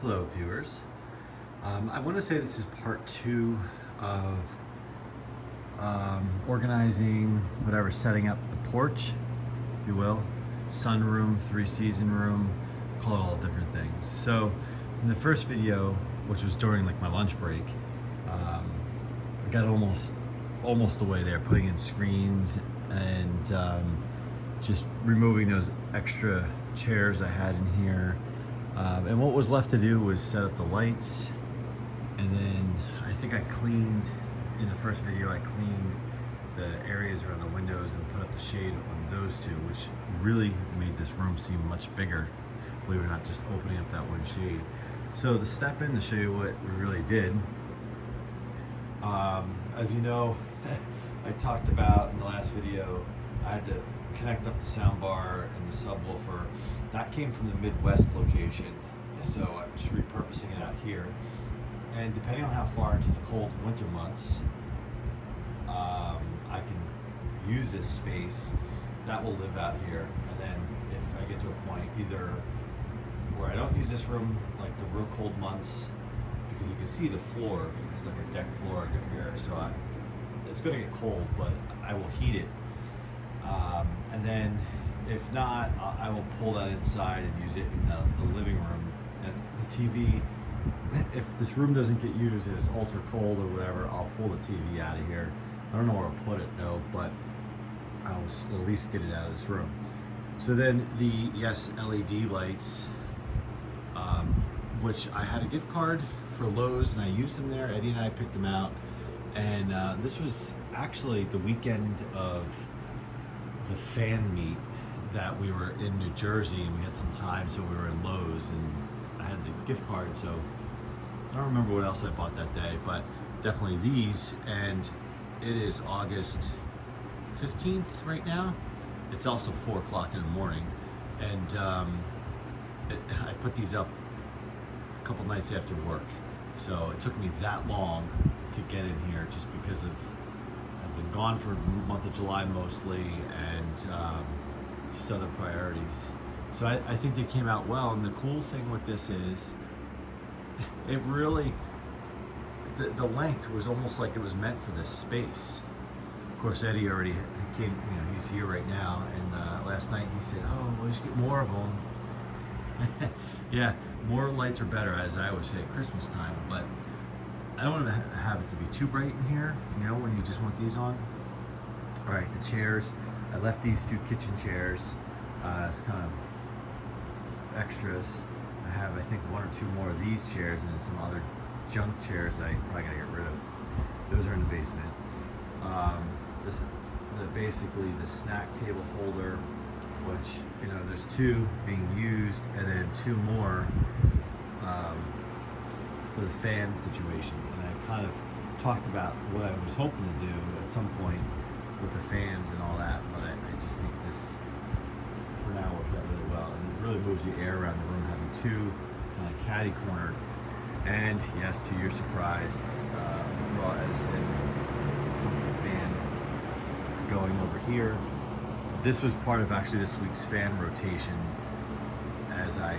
Hello viewers. I want to say this is part 2 of organizing, whatever, setting up the porch, if you will. Sunroom, 3-season room, call it all different things. So in the first video, which was during like my lunch break, I got almost away there, putting in screens and just removing those extra chairs I had in here. And what was left to do was set up the lights, and then I think I cleaned, in the first video, I cleaned the areas around the windows and put up the shade on those two, which really made this room seem much bigger, believe it or not, just opening up that one shade. So to step in to show you what we really did, as you know, I talked about in the last video, I had to connect up the soundbar and the subwoofer. That came from the Midwest location, so I'm just repurposing it out here. And depending on how far into the cold winter months I can use this space, that will live out here. And then if I get to a point either where I don't use this room, like the real cold months, because you can see the floor, it's like a deck floor under here, so it's going to get cold, but I will heat it. And then if not, I will pull that inside and use it in the living room. And the TV, if this room doesn't get used and it's ultra cold or whatever, I'll pull the TV out of here. I don't know where I'll put it though, but I'll at least get it out of this room. So then the LED lights, which I had a gift card for Lowe's and I used them there. Eddie and I picked them out. And this was actually the weekend of the fan meet that we were in New Jersey, and we had some time, so we were in Lowe's and I had the gift card. So I don't remember what else I bought that day, but definitely these. And it is August 15th right now. It's also 4 o'clock in the morning, and I put these up a couple nights after work, so it took me that long to get in here, just because I've been gone for the month of July mostly, and just other priorities. So I think they came out well. And the cool thing with this is, it really, the length was almost like it was meant for this space. Of course, Eddie already came, he's here right now, and last night he said, oh, we should get more of them. Yeah, more lights are better, as I always say at Christmas time, but I don't want to have it to be too bright in here, when you just want these on. All right, the chairs, I left these 2 kitchen chairs as kind of extras. I have, I think, 1 or 2 more of these chairs and some other junk chairs I probably gotta get rid of. Those are in the basement. Basically the snack table holder, which, there's 2 being used, and then 2 more for the fan situation. And I kind of talked about what I was hoping to do at some point with the fans and all that, but I just think this for now works out really well, and it really moves the air around the room, having 2 kind of catty cornered. And yes, to your surprise, McGraw Edison Comfort Fan going over here. This was part of actually this week's fan rotation, as I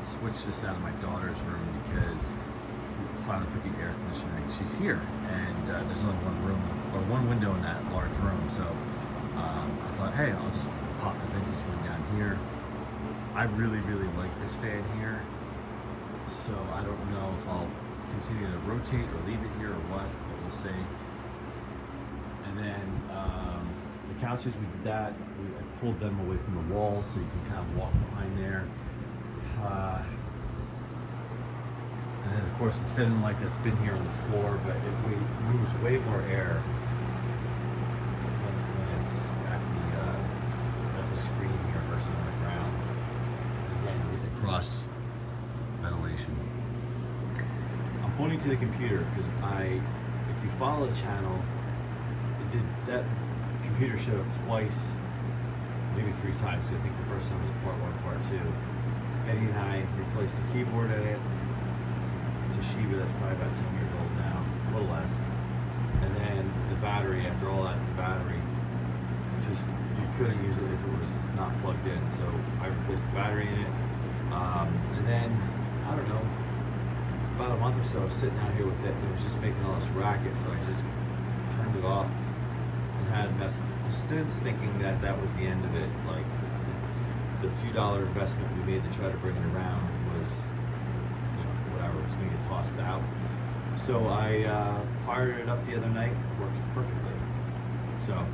switched this out of my daughter's room because we finally put the air conditioning. She's here, and there's only 1 room or 1 window in that large room, so I thought, hey, I'll just pop the vintage one down here. I really like this fan here, so I don't know if I'll continue to rotate or leave it here or what, but we'll see. And then the couches, we did that. I pulled them away from the walls so you can kind of walk behind there. And then of course the thin light that's been here on the floor, but it moves way more air when it's at the screen here versus on the ground. Again, you get the cross ventilation. I'm pointing to the computer because if you follow the channel, the computer showed up twice, maybe 3 times. So I think the first time was part 1, part 2. Eddie and I replaced the keyboard in it. It's a Toshiba that's probably about 10 years old now, a little less. And then the battery, after all that, the battery, just, you couldn't use it if it was not plugged in. So I replaced the battery in it. And then, I don't know, about a month or so, I was sitting out here with it, and it was just making all this racket, so I just turned it off and hadn't messed with it since, thinking that that was the end of it. Like, the few dollar investment we made to try to bring it around was, you know, whatever, it was going to get tossed out. So I fired it up the other night. It works perfectly. So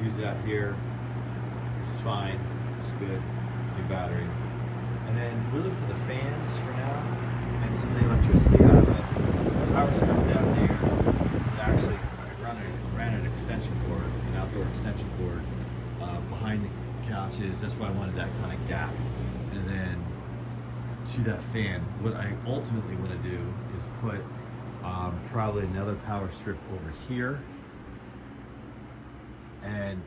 use it out here. It's fine. It's good. New battery. And then really for the fans for now and some of the electricity, I have a power strip down there. That actually, I ran an extension cord, an outdoor extension cord behind the couches. That's why I wanted that kind of gap. And then to that fan, what I ultimately want to do is put probably another power strip over here, and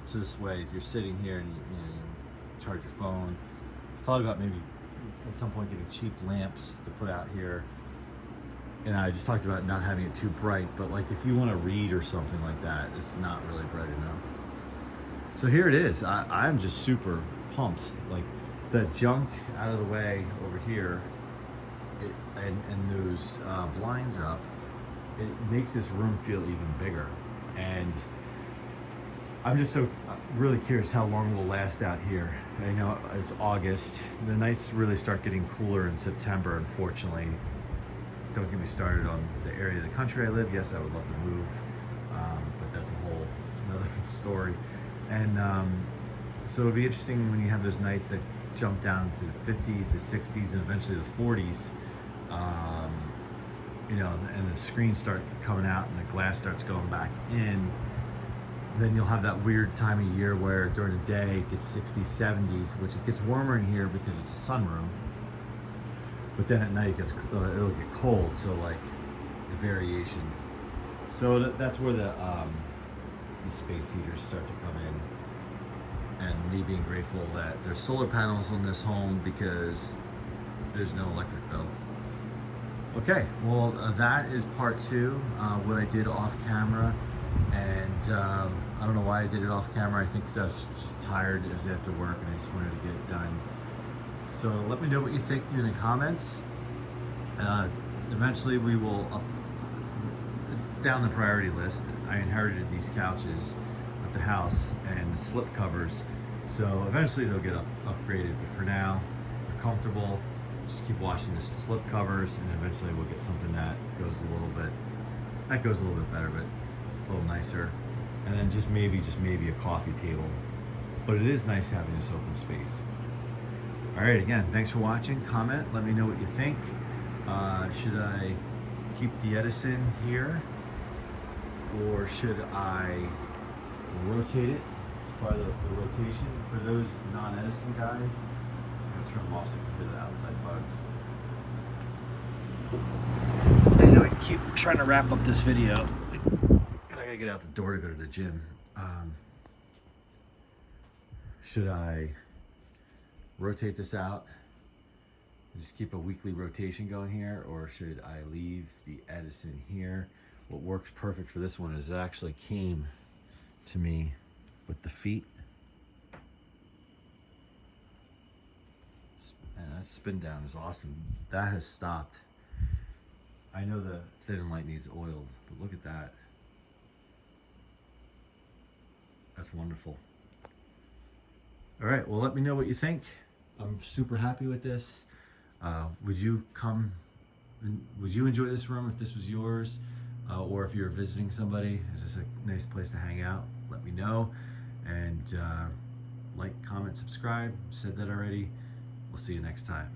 so this way, if you're sitting here and you charge your phone, I thought about maybe at some point getting cheap lamps to put out here. And I just talked about not having it too bright, but like if you want to read or something like that, it's not really bright enough. So here it is. I'm just super pumped. Like, that junk out of the way over here, and those blinds up, it makes this room feel even bigger. And I'm just so really curious how long we'll last out here. I know it's August. The nights really start getting cooler in September, unfortunately. Don't get me started on the area of the country I live. Yes, I would love to move, but that's another story. And so it'll be interesting when you have those nights that jump down to the 50s, the 60s, and eventually the 40s, you know, and the screens start coming out and the glass starts going back in. Then you'll have that weird time of year where during the day it gets 60s, 70s, which it gets warmer in here because it's a sunroom. But then at night it gets, it'll get cold, so like the variation. So that's where the space heaters start to come in. And me being grateful that there's solar panels on this home because there's no electric bill. Okay, well that is part two, what I did off camera. And I don't know why I did it off camera. I think 'cause I was just tired. It was after work and I just wanted to get it done. So let me know what you think in the comments. Eventually we will it's down the priority list. I inherited these couches at the house and the slip covers, so eventually they'll get upgraded, but for now they're comfortable. Just keep washing the slip covers, and eventually we'll get something that goes a little bit better, but it's a little nicer. And then just maybe a coffee table. But it is nice having this open space. All right, again, thanks for watching. Comment, let me know what you think. Should I keep the Edison here, or should I rotate it as part of the rotation? For those non-Edison guys, I'm gonna turn them off so you can hear the outside bugs. I know I keep trying to wrap up this video. I gotta get out the door to go to the gym. Should I rotate this out and just keep a weekly rotation going here, or should I leave the Edison here? What works perfect for this one is it actually came to me with the feet. Man, that spin down is awesome. That has stopped. I know the thin light needs oil, but look at that. That's wonderful. All right, well, let me know what you think. I'm super happy with this. Would you enjoy this room if this was yours? Or if you're visiting somebody? Is this a nice place to hang out? Let me know. And like, comment, subscribe. Said that already. We'll see you next time.